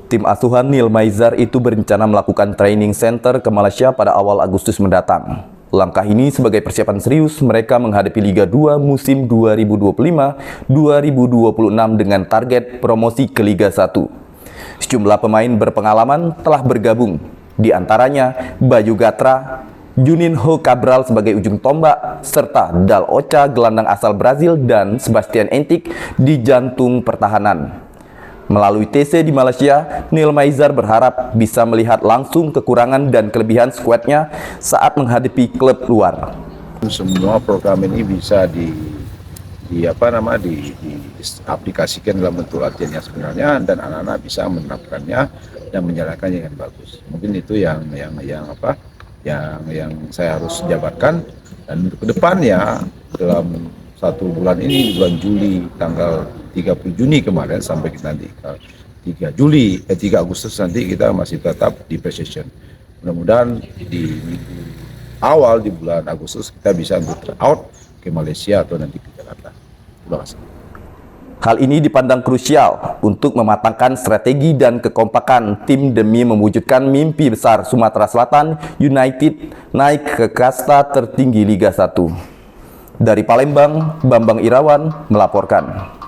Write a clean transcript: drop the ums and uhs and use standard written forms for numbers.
Tim asuhan Neil Maizar itu berencana melakukan training center ke Malaysia pada awal Agustus mendatang. Langkah ini sebagai persiapan serius mereka menghadapi Liga 2 musim 2025-2026 dengan target promosi ke Liga 1. Sejumlah pemain berpengalaman telah bergabung, di antaranya Bayu Gatra, Juninho Cabral sebagai ujung tombak, serta Dal Ocha gelandang asal Brazil dan Sebastian Entik di jantung pertahanan. Melalui TC di Malaysia, Neil Maizar berharap bisa melihat langsung kekurangan dan kelebihan skuadnya saat menghadapi klub luar. Semua program ini bisa diaplikasikan dalam bentuk latihan yang sebenarnya, dan anak-anak bisa menerapkannya dan menjalankannya dengan bagus. Mungkin itu yang saya harus jabarkan, dan untuk kedepannya dalam 1 bulan ini, bulan Juli tanggal 30 Juni kemarin sampai kita nanti 3 Agustus nanti kita masih tetap di pre-season. Mudah-mudahan di minggu awal di bulan Agustus kita bisa untuk out ke Malaysia atau nanti ke Jakarta. Terima kasih. Hal ini dipandang krusial untuk mematangkan strategi dan kekompakan tim demi mewujudkan mimpi besar Sumatera Selatan United naik ke kasta tertinggi Liga 1. Dari Palembang, Bambang Irawan melaporkan.